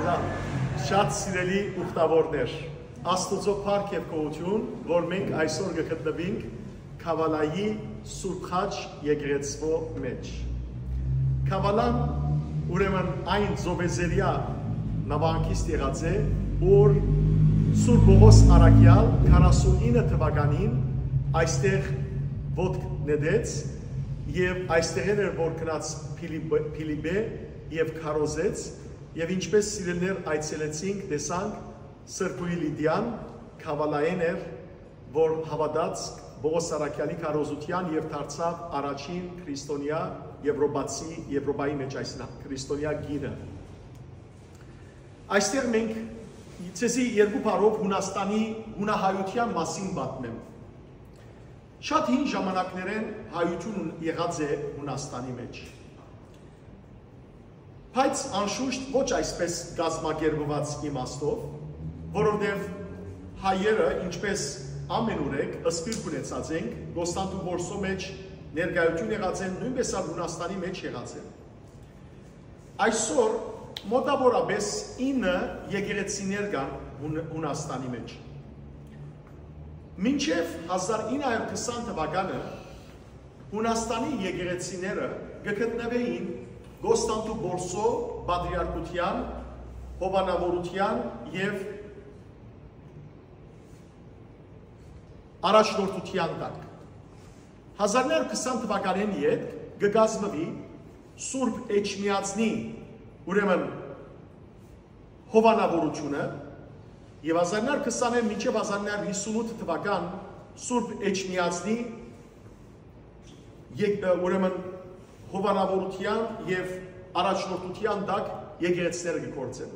Շատ սիրելի ուխտավորներ, Աստուծո փառք եւ գոհություն, որ մենք այսօր գտնվենք Քավալայի Սուրբ Խաչ եկեղեցվո մեջ։ Քավալան ուրեմն այն զոբեզերիա նավանքից եղած է, որ Սուրբ Պողոս Արաքյալ 49 թվականին այստեղ ոտք նետեց եւ այստեղ էր որ գնաց Փիլիպե եւ քարոզեց եւ ինչպես սիրելներ այցելեցինք տեսանք Սրբուի Լիդիան Քավալային էր որ հավատաց Պողոս Արաքյալի քարոզության եւ դարձավ առաջին քրիստոնյա Եվրոպայի մեջ այսինքն քրիստոնյա գինը այստեղ մենք ցեզի երկու բառով Հունաստանի հունահայության մասին պատմեմ շատ հին ժամանակներեն հայություն եղած է Հունաստանի մեջ Բայց անշուշտ ոչ այսպես գազմագերբված իմաստով, որովհետև հայերը ինչպես ամենուրեք ըսպիրտ ունեցած ենք, Կոստանդնուպոլսո մեջ ներկայություն եղած են, նույնպես Հունաստանի մեջ եղած են։ Այսօր մոտավորապես 9 եկեղեցիներ կան Հունաստանի մեջ։ Մինչև 1920 թվականը Հունաստանի եկեղեցիները գտնվեին Կոստանդնուպոլսո պատրիարքության, հովանավորության եւ առաջնորդության տակ։ 1920 թվականին յետ կգազմվի Սուրբ Էջմիածնի ուրեմն հովանավորությունը եւ 1920-ին մինչեւ 1958 թվական Սուրբ Էջմիածնի ուրեմն հովանավորության եւ առաջնորդության տակ եկեղեցիները գործեն։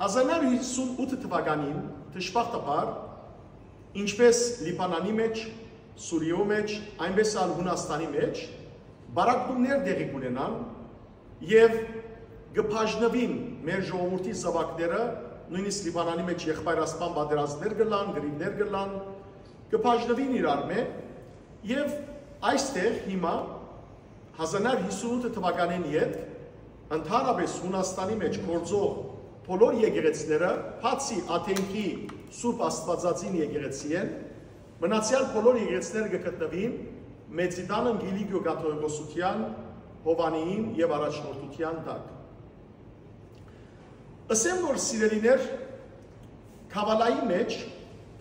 1958 թվականին դժբախտաբար ինչպես Լիբանանի մեջ, Սուրիայի մեջ, այնպես էլ Հունաստանի մեջ բարակումներ տեղի կունենան եւ գփաժնվին մեր ժողովրդի զավակները նույնիսկ Լիբանանի մեջ եղբայրասպան պատերազմներ գլան, գրիվներ գլան, գփաժնվին իրար մեջ եւ այստեղ հիմա 1958 թվականին յետ ընդհանրապես Հունաստանի մեջ գործող բոլոր եկեղեցիները, բացի Աթենքի Սուրբ Աստվածածին եկեղեցի են, մնացյալ բոլոր եկեղեցիները գտնվին Մեծիդան Գիլիգիո կաթողիկոսության հովանիին եւ առաջնորդության տակ։ Ասեմ որ սիրելիներ Քավալայի մեջ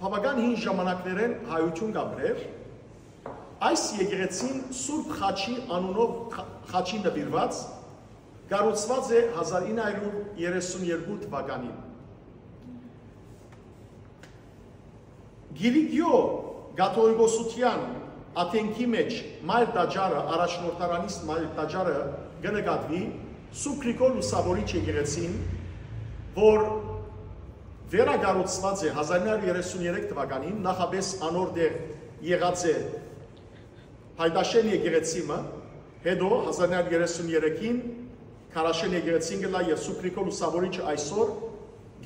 բավական հին ժամանակներեն հայություն կապրեր Այս եկեղեցին Սուրբ Խաչի անունով խաչի նվիրված կառուցված է 1932 թվականին։ Գիլիգիո կաթողիկոսության Աթենքի մեջ մայր տաճարը առաջնորդարանից մայր տաճարը կնկատվի Սուրբ Գրիգոր Լուսավորիչ եկեղեցին, որ վերակառուցված է 1933 թվականին, նախապես անոր դեղ եղած է Հայդաշեն եկեղեցիմը, հետո 1933-ին Քարաշեն եկեղեցին գլա եւ Սուրբ Գրիգոր Լուսավորիչը այսօր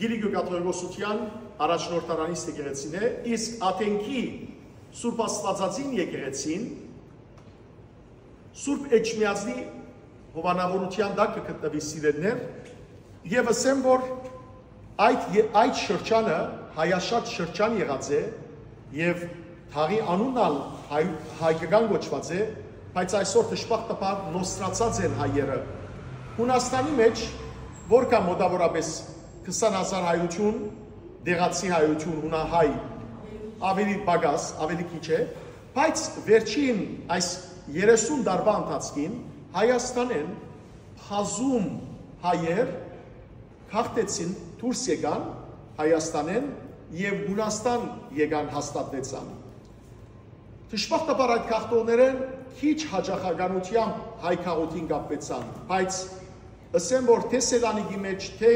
Գիլիգիո կաթողիկոսության առաջնորդարանից եկեղեցին է, իսկ Աթենքի Սուրբ Աստվածածին եկեղեցին Սուրբ Էջմիածնի հովանավորության տակ կգտնվի սիրելներ եւ ասեմ որ այդ շրջանը հայաշատ շրջան եղած է եւ Թաղի անունալ հայկական գոչված է, բայց այսօր դժբախտաբար նոստրացած են հայերը։ Հունաստանի մեջ որ կա մոտավորապես 20,000 հայություն, դեղացի հայություն, հունահայ ավելի պակաս, ավելի քիչ է, բայց վերջին այս 30 տարվա ընթացքին Հայաստանեն բազում հայեր քաղտեցին դուրս եկան Հայաստանեն եւ Հունաստան եկան հաստատվեցան։ Դժբախտաբար այդ քաղաքները քիչ հաջողականությամբ հայ քաղաքին կապվեցան, բայց ասեմ որ թե Սելանիկի մեջ, թե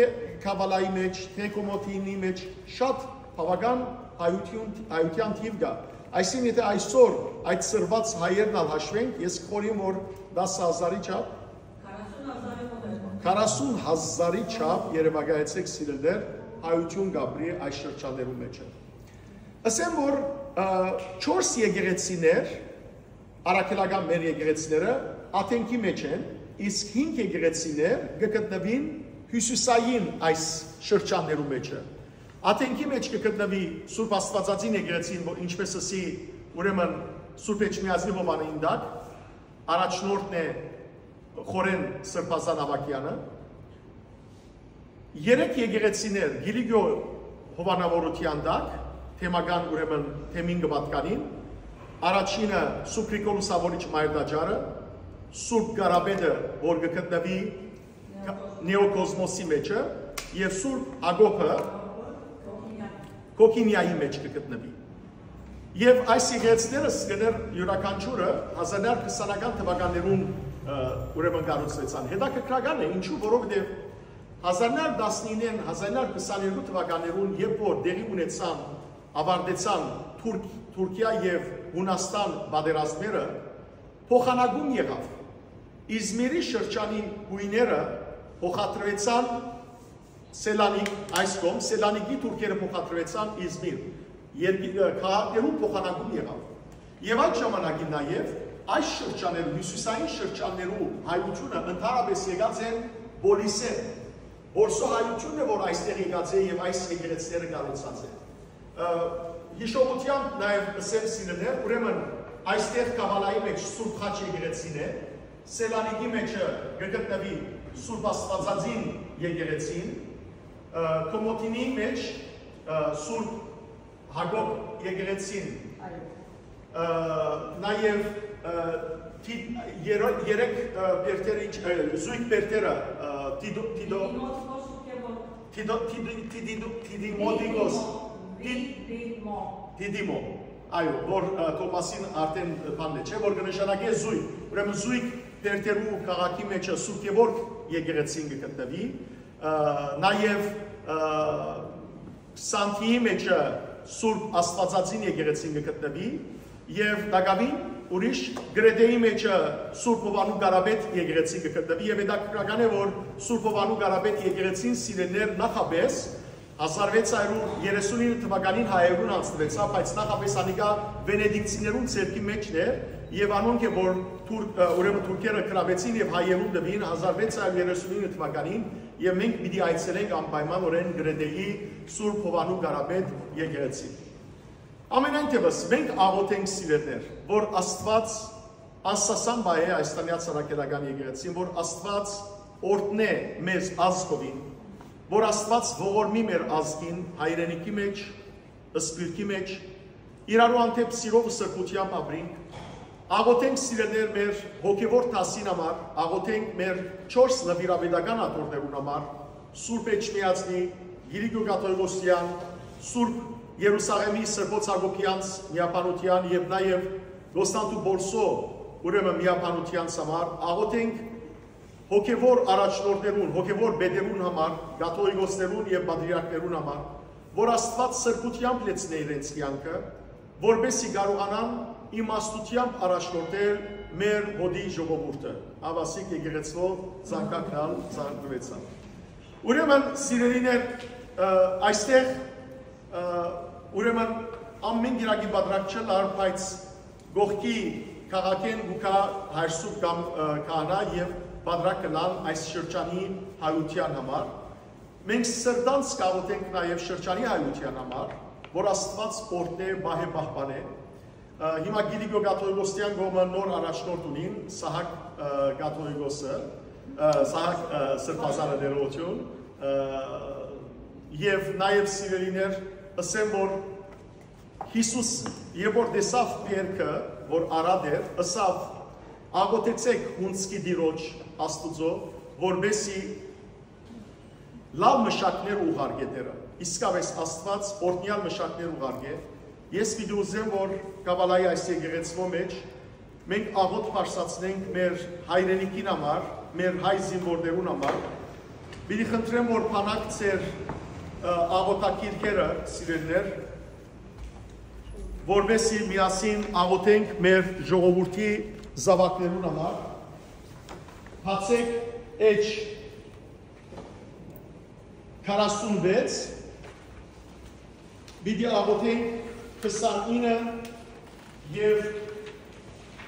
Քավալայի մեջ, թե Կոմոտինի մեջ շատ բավական հայության թիվ կա։ Այսինքն եթե այսօր այդ սրված հայերն ալ հաշվենք, ես կորիմ որ 10,000-ի չափ 40,000-ի չափ երևակայեցեք սիրելներ հայություն կապրի այս շրջաններում մեջ է։ Ասեմ որ 4 եկեղեցիներ, առաքելական մեր եկեղեցիները Աթենքի մեջ են, իսկ 5 եկեղեցիներ գտնվին հյուսիսային այս շրջաններու մեջը։ Աթենքի մեջ կգտնվի Սուրբ Աստվածածին եկեղեցին, որ ինչպես ասի, ուրեմն Սուրբ Էջմիածնի Հովանային դակ, առաջնորդն է Խորեն Սրբազան Ավակյանը։ Երեք եկեղեցիներ Գիլիգյո հովանավորության դակ, թեմական ուրեմն թեմին գվատկանին, առաջինը Սուրբ Գրիգոր Լուսավորիչ Մայրդաջարը, Սուրբ Գարաբեդը, որ կգտնվի Նեոկոսմոսի մեջը, եւ Սուրբ Հակոբը Կոկինյայի մեջ կգտնվի։ Եվ այս եկեղեցիները սկներ յուրաքանչյուրը 1920-ական թվականներուն ուրեմն կառուցվեցան։ Հետաքրքրական է, ինչու, որովհետև 1919-ին 1922 թվականներուն, երբ որ դեղի ունեցան, ավարտեցան Թուրքիա եւ Հունաստան պատերազմները, փոխանակում եղավ։ Իզմիրի շրջանի գույները փոխադրվեցան Սելանիկ, այս կողմ, Սելանիկի թուրքերը փոխադրվեցան Իզմիր, քաղաքներում փոխանակում եղավ։ Եվ այդ ժամանակին նաև այս շրջաներու, հյուսիսային շրջաններու հայությունը ընդհանրապես եկած են Բոլիսե, որսո հայությունն է, որ այստեղ եկած է եւ այս եկեղեցիները կառուցած է։ Հիշողությամբ նաև ասեմ սիրելիներ, ուրեմն այստեղ Կաբալայի մեջ Սուրբ Խաչ եկեղեցին է, Սելանիկի մեջը կգտնվի Սուրբ Աստվածածին եկեղեցին, Կոմոտինի մեջ Սուրբ Հակոբ եկեղեցին, նաև երեք բերտերը, զույգ բերտերը, Տիդիմո, այո, որ Թոմասին արդեն բանն է, չէ, որ կնշանակի է զույգ, ուրեմն զույգ բերտերու քաղաքի մեջը Սուրբ Գևորգ եկեղեցին կգտնվի, նաև Սանթիի մեջը Սուրբ Աստվածածին եկեղեցին կգտնվի եւ Դագավին ուրիշ Գրեդեի մեջը Սուրբ Հովանու Գարաբեդ եկեղեցին կգտնվի եւ հետաքրքրական է, որ Սուրբ Հովանու Գարաբեդ եկեղեցին սիրելներ նախապես 1639 թվականին հայերուն անցնվեցավ, բայց նախապես անիկա վենեդիկցիներուն ցերկի մեջն էր եւ անոնք է որ ուրեմն թուրքերը կրավեցին եւ հայերուն դվին 1639 թվականին եւ մենք պիտի այցելենք անպայմանորեն Գրեդեի Սուրբ Հովանու Գարաբեդ եկեղեցին։ Ամենայն դեպս մենք աղոթենք սիրելներ, որ Աստված անսասան բայ է այս տանյա ցարակերական եկեղեցին, որ Աստված օրհնե մեզ ազգովին, որ Աստված ողորմի մեր ազգին հայրենիքի մեջ, սպիրտի մեջ, իրարու անթեպ սիրով ու սրբությամբ ապրենք, աղոթենք սիրելներ մեր հոգևոր տասին համար, աղոթենք մեր 4 նվիրաբեդական աթոռներուն համար, Սուրբ Էջմիածնի, Գիլիգյո Կաթողիկոսյան, Սուրբ Երուսաղեմի Սրբոց Հակոբյանց միապանության եւ նաեւ Գոստանտու Բորսո ուրեմն միապանության համար, աղոթենք հոգևոր առաջնորդներուն, հոգևոր բեդերուն համար, կաթողիկոսներուն եւ պատրիարքներուն համար, որ Աստված սրբությամբ լեցնե իրենց կյանքը, որպեսզի կարողանան իմաստությամբ առաջնորդել մեր հոդի ժողովուրդը, ավասիկ եկեղեցվով զանգակալ զանգվեցան։ Ուրեմն սիրելիներ, այստեղ ուրեմն ամեն գիրակի պատրակ չլար, բայց գողքի քաղաքեն գուկա հայրսուկ կամ կահանա եւ պատրակ կլան այս շրջանի հայության համար։ Մենք սրտանց կաղոթենք նաև շրջանի հայության համար, որ Աստված օրհնե բահե պահպանե։ Հիմա Գիլիգյո Կաթողիկոսյան կողմը նոր առաջնորդ ունին, Սահակ Կաթողիկոսը, Սահակ Սրբազանը ներողություն, եւ նաև սիրելիներ, ասեմ, որ Հիսուս երբ որ տեսավ Պիերքը, որ արադ էր, ասավ աղոթեցեք հունցքի դիրոջ Աստուծո, որբեսի լավ մշակներ ուղարկե դերը, իսկապես Աստված օրհնյալ մշակներ ուղարկե, ես պիտի ուզեմ, որ Կաբալայի այս եկեղեցվո մեջ մենք աղոթ պարսացնենք մեր հայրենիքին համար, մեր հայ զինվորներուն համար, պիտի խնդրեմ, որ փանակ ծեր աղոթակիրքերը սիրելներ, որբեսի միասին աղոթենք մեր ժողովրդի զավակներուն համար, հացեք էջ 46, պիտի աղոթենք 29 և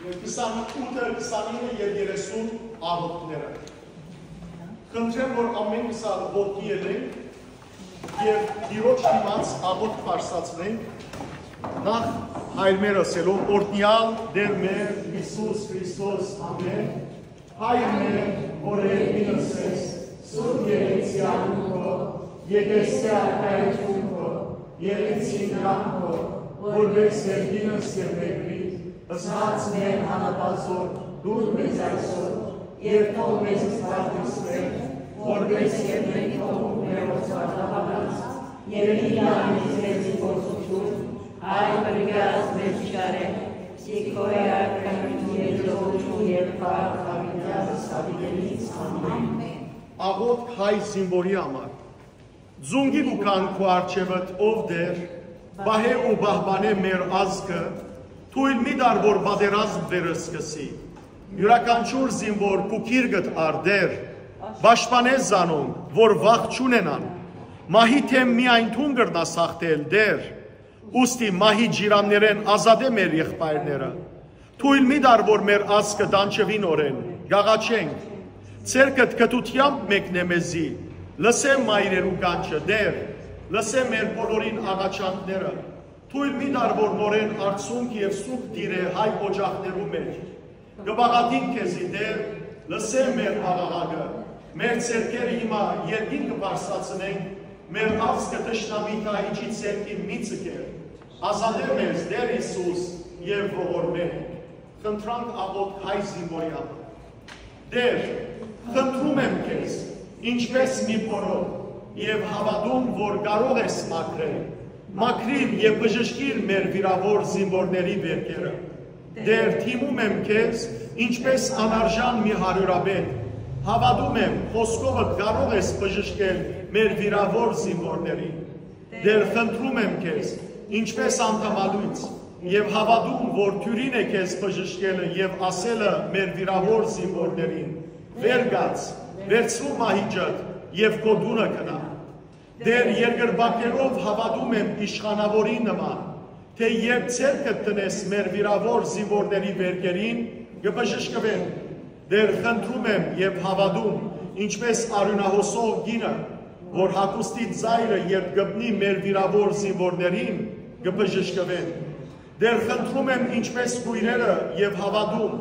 28, 29 և 30 աղոթները։ Խնդրեմ, որ ամեն իսալ ոտքի ելենք և դիրոջ դիմաց աղոտ պարսացնենք նախ հայրմեր ասելով օրտնյալ դեր մեր Հիսուս Քրիստոս ամեն հայրմեր, որ երկինս ես, սուրբ երեցյան քո, եկեսի արկայություն քո, երեցին կան քո, որպես երկինս և մեկրի, ըսած մեր հանապազոր, դուր մեզ այսօր, և թող մեզ ստարտիսվենք, որպես և մենք թողում մեր ոցվարտավանած, և ինանից մեզի գործություն, այլ բրգած մեզ շարենք, Սիկոյ արկայություն և ժողություն և պարդ հավիտյազս հավիտենից ամեն։ Աղոտ հայ զինվորի համար, ձունգի գուկան քո արջևըտ ով դեր, բահե ու բահբանե մեր ազգը, թույլ մի դար, որ բադերազմ վերը սկսի, յուրականչուր զինվոր կուքիրգտ արդեր, բաշպանե զանոն, որ վաղ չունենան, մահի թեմ միայն թուն գրնա սաղթել դեր, ուստի մահի ջիրաններեն ազադե մեր եղբայրները, թույլ մի դար, որ մեր ազգը դանչվին օրեն, գաղաչենք, ցերկդ կտությամբ մեկնե մեզի, լսեմ մայրերու կանչը դեր, լսեմ մեր բոլորին աղաչանքները, թույլ մի դար, որ նորեն արցունք և սուկ դիր է հայ օջախներու մեջ, գբաղատին քեզի դեր, լսեմ մեր աղաղագը, մեր ցերկերը հիմա երկին կբարձրացնենք, մեր ազգը տշնամի տահիճի ցերկի մի ցկեր, ազատե մեզ դեր Հիսուս և ողորմենք, խնդրանք աղոտ հայ զինվորի համար, դեր, խնդրում եմ քեզ, ինչպես մի փորով և հավատում, որ կարող ես մաքրել, մաքրիր և բժշկիր մեր վիրավոր զինվորների վերքերը, դեր թիմում եմ քեզ, ինչպես անարժան մի հարյուրաբեդ, հավատում եմ, խոսքովդ կարող ես բժշկել մեր վիրավոր զինվորներին, դեր խնդրում եմ քեզ, ինչպես անդամալույց, և հավատում, որ թյուրին է քեզ բժշկելը և ասելը մեր վիրավոր զինվորներին, վերգաց, վերցրու մահիճըդ և քո դունը կնա, դեր երկրբակերով հավատում եմ իշխանավորի նման, թե երբ ցերկդ տնես մեր վիրավոր զինվորների վերքերին, կբժշկվեն, դեր խնդրում եմ և հավատում, ինչպես արյունահոսող գինը, որ հագուստի ծայրը երբ գտնի մեր վիրավոր զինվորներին, կբժշկվեն, դեր խնդրում եմ ինչպես կույրերը և հավատում,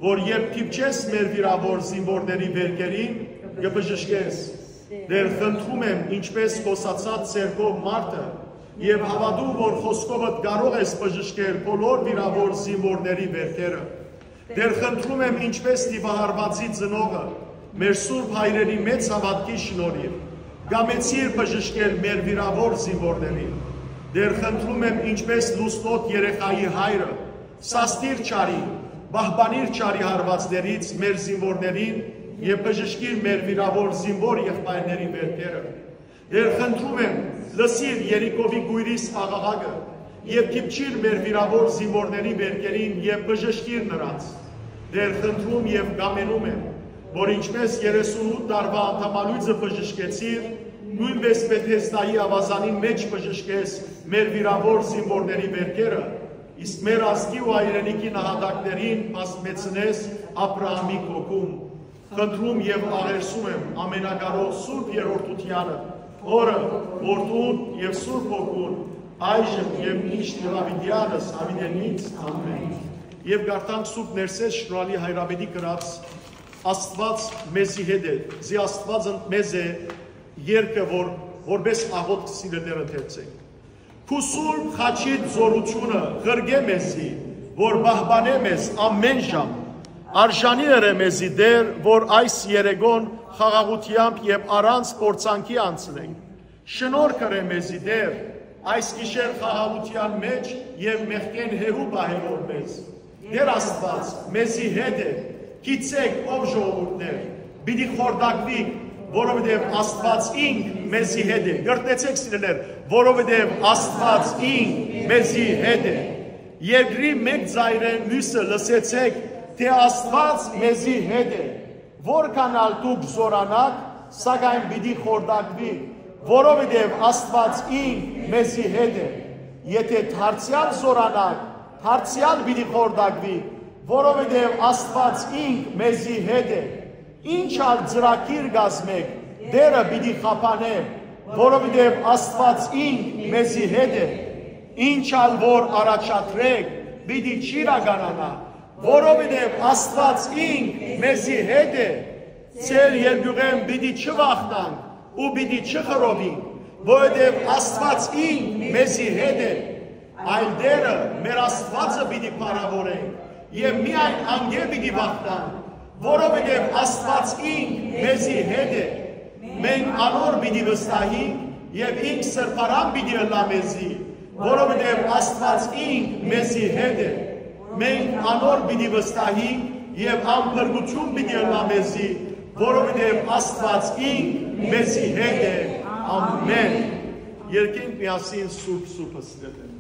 որ երբ թիպչես մեր վիրավոր զինվորների վերքերին, կբժշկես, դեր խնդրում եմ ինչպես խոսացած ցերկով մարդը, և հավատում, որ խոսքովդ կարող ես բժշկել բոլոր վիրավոր զինվորների վերքերը, դեր խնդրում եմ ինչպես տիպահարվածի ծնողը, մեր սուրբ հայրերի մեծ հավատքի շնորհիվ, գամեցիր բժշկել մեր վիրավոր զինվորներին, դեր խնդրում եմ ինչպես լուսնոտ երեխայի հայրը, սաստիր չարի, բահբանիր չարի հարվածներից մեր զինվորներին և բժշկիր մեր վիրավոր զինվոր եղբայրների վերքերը, դեր խնդրում եմ լսիր Երիկովի գույրիս աղաղակը և թիպչիր մեր վիրավոր զինվորների վերքերին և բժշկիր նրանց, դեր խնդրում և գամենում եմ, որ ինչպես 38 տարվա անդամալույցը բժշկեցիր, նույնպես Բեթեսդայի ավազանի մեջ բժշկես մեր վիրավոր զինվորների վերքերը, իսկ մեր ազգի ու հայրենիքի նահատակներին բազմեցնես Աբրահամի քոքում, խնդրում և աղերսում եմ ամենակարող Սուրբ Երրորդությանը, Օրը, Որդուն և Սուրբ Հոգուն, այժմ և միշտ և հավիտյանս հավիտենից ամեն։ Եվ գարտանք Սուրբ Ներսես շնորհալի հայրաբեդի կրած Աստված մեզի հետ է, զի Աստվածը մեզ է երկը, որպես աղոտ սիրելներ ընթերցենք։ Քու սուրբ խաչիդ զորությունը ղրգե մեզի, որ բահբանե մեզ ամեն ժամ, արժանի ըրե մեզի դեր, որ այս երեգոն խաղաղությամբ և առանց փորձանքի անցնենք, շնորհ կրե մեզի դեր, այս գիշեր խաղաղության մեջ և մեղքեն հեռու պահելով մեզ, դեր Աստված մեզի հետ է, գիտեք ով ժողովուրդներ, պիտի խորտակվիկ, որովհետև Աստված ինք մեզի հետ է, գրտեցեք սիրելներ, որովհետև Աստված ինք մեզի հետ է, երկրի մեկ ձայրեն մյուսը լսեցեք, թե Աստված մեզի հետ է, որքան ալ դուք զորանաք, սակայն պիտի խորտակվի, որովհետև Աստված ինք մեզի հետ է, եթե դարձյալ զորանաք, դարձյալ պիտի խորտակվի, որովհետև Աստված ինք մեզի հետ է, ինչ ալ ծրագիր գազմեք, դերը պիտի խափանե, որովհետև Աստված ինք մեզի հետ է, ինչ ալ որ առաջադրեք, պիտի չիրականանա, որովհետև Աստված ինք մեզի հետ է, ծեր երկուղեն պիտի չվախնանք ու պիտի չխռովինք, որովհետև Աստված ինք մեզի հետ է, այլ դերը մեր Աստվածը պիտի փառավորենք եւ միայն անգե պիտի վախնանք, որովհետև Աստված ինք մեզի հետ է, մենք անոր պիտի վստահենք եւ ինք սրբարան պիտի ըլլա մեզի, որովհետև Աստված ինք մեզի հետ է, մենք անոր պիտի վստահենք եւ անփրկություն պիտի ըլլա մեզի, որովհետև Աստված ինք մեզի հետ է, ամեն։ Երկենք միասին սուրբ սուրբը ստեղծենք։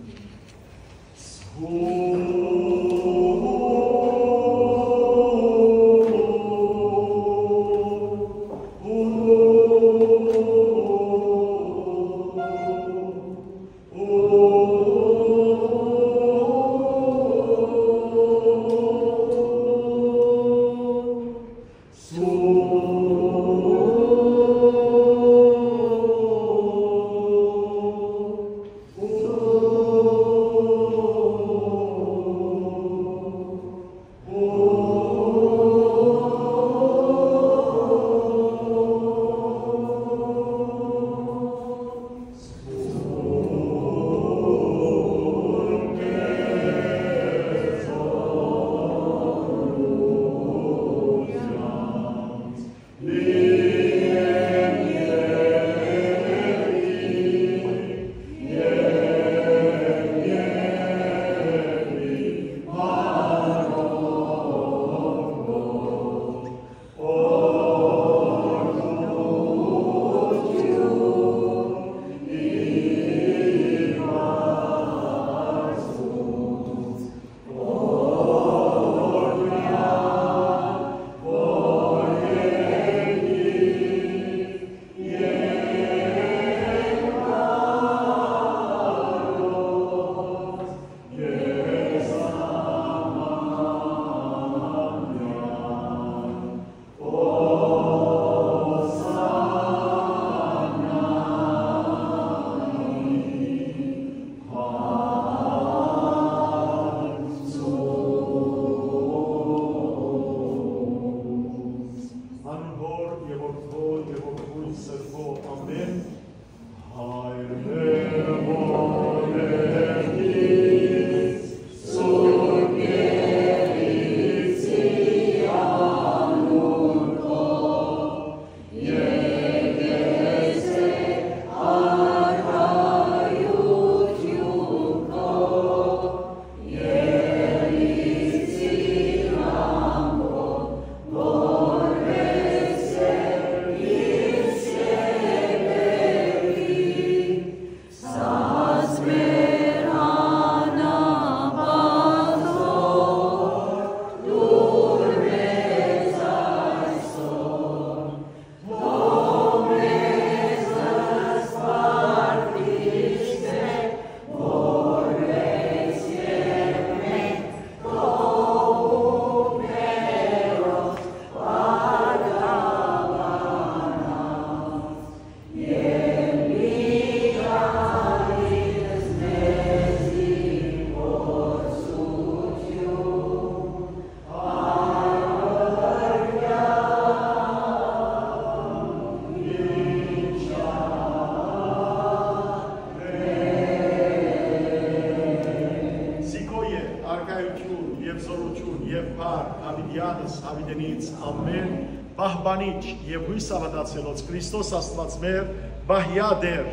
Պահբանիչ և հույս ավատացելոց Քրիստոս Աստված մեր բահյա դեր,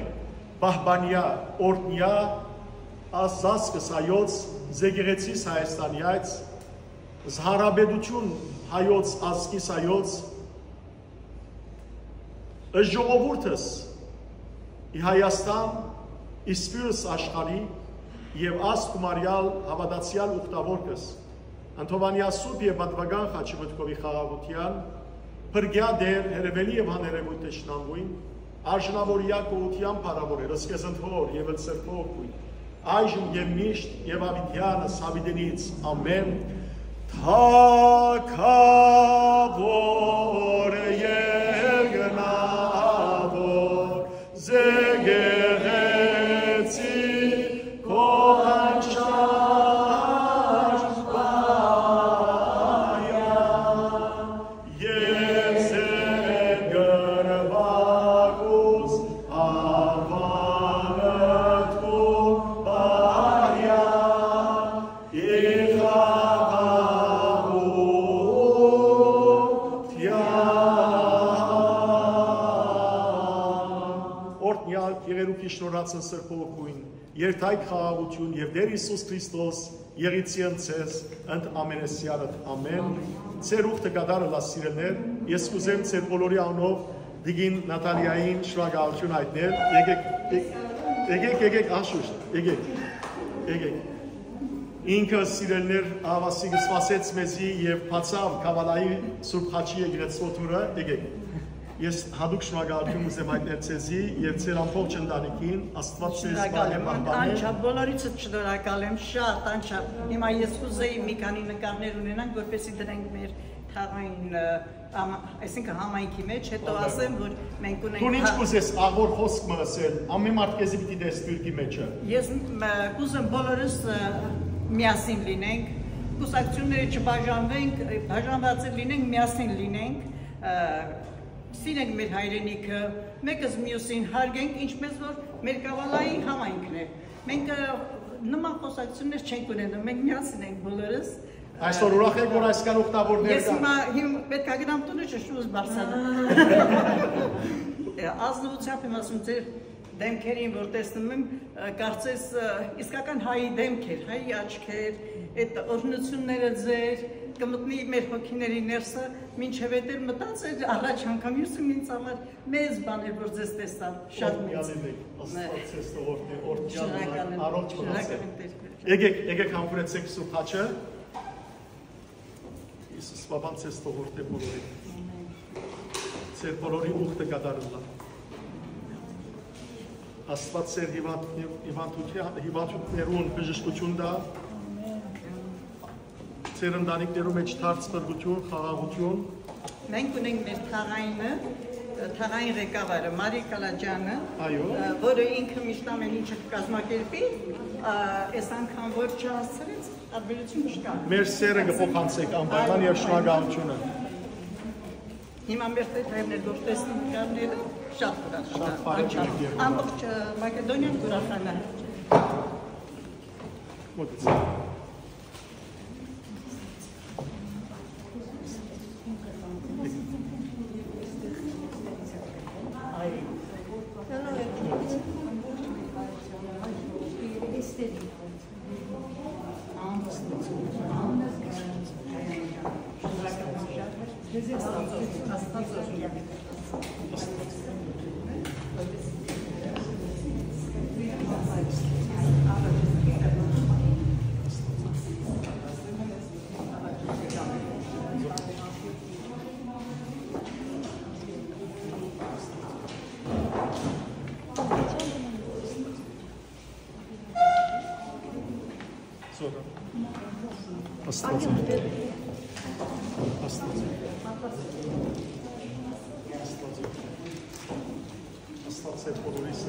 պահբանյա, օրտնյա, ասասկս հայոց, զեգեղեցիս Հայաստանյայց, զհարաբեդություն հայոց, ասկիս հայոց, ժողովուրդս ի Հայաստան, իսպյուրս աշխարի և ասկ ումարյալ հավատացյալ ուղտավորկս, Անթովանյա սուպ և բատվագան խաչի մտքովի խաղաղության, Պրգյա դեր, հերևելի և հաներևույթ տեշնամույն, արժնավորյա կողության պարավոր էր, ըսկեզնթոր և ըլսերքող կույն, այժմ և միշտ և ավիդյանս հավիդենից, ամեն, թակավոր միալ եղերուքի շնորհացն սրբողույն, երթայք խաղաղություն եւ Տեր Հիսուս Քրիստոս եղիցիան ցես ընդ ամենեսյալդ ամեն ծեր ուխտը գդարը լասիրներ ես կուզեմ ծեր բոլորի անով դիգին Նատալիային շնորհակալություն հայտնել եկեք անշուշտ եկեք ինքը սիրելներ ավասիկը սպասեց մեզի եւ բացավ Կավալայի Սուրբ Խաչի եկեղեցւոթուրը եկեք ես հadouk շնորհակալություն ուզեմ հայտնել ցեզի եւ ծեր ամբողջ ընտանիքին Աստված ձեզ բարեբախտի անչափ բոլորիցս շնորհակալ եմ շատ անչափ հիմա ես կուզեի մի քանի նկարներ ունենանք որպեսզի դնենք մեր թաղային այսինքն համայնքի մեջ հետո ասեմ որ մենք ունենք Դու ինչ կուզես աղոր խոսք մսել ամեն մարդ քեզի պիտի դեսպիրկի մեջը Ես կուզեմ բոլորս միասին լինենք կուսակցությունները չբաժանվենք բաժանված լինենք միասին լինենք Սիրենք մեր հայրենիքը, մեկս մյուսին հարգենք, ինչպես որ մեր Կավալայի համայնքն է։ Մենք նման խոսակցություններ չենք ունենում, մենք միասին ենք բոլորս։ Այսօր ուրախ եք, որ այսքան ուխտավորներ կան։ Ես հիմա պետք է գնամ տունը շշուզ բարձրանամ։ Ազնվությամբ եմ ասում ձեր դեմքերին, որ տեսնում եմ, կարծես իսկական հայի դեմքեր, հայի աչքեր, այդ օրհնությունները ձեր կմտնի մեր հոգիների ներսը, մինչև հետեր մտածել առաջ անգամ յուսը ինձ համար մեծ բան է, որ ձեզ տեսամ, շատ մեծ։ Եկեք համբուրեցեք Սուրբ Խաչը, Իսուս բաբան ձեզ թողորդ է բոլորի, ձեր բոլորի ուխտը կատարելա։ Աստված ձեր հիվանդություններուն բժշկություն դա, Ձեր ընտանիքներում մեջ թարց բրգություն, խաղաղություն։ Մենք ունենք մեր թաղային ղեկավարը Մարի Կալաջյանը, Այո։ որը ինքը միշտ ամեն ինչը կազմակերպի, այս անգամ որ չհասցրեց, տարբերություն չկա։ Մեր սերը կփոխանցեք անպայման եւ շնորհակալությունը։ Հիմա մեր հայրներ որ տեսնում նկարները շատ ուրախ։ Ամբողջ Մակեդոնիան ուրախանա։ Մոտեցեք։ Աստված է բոլորիս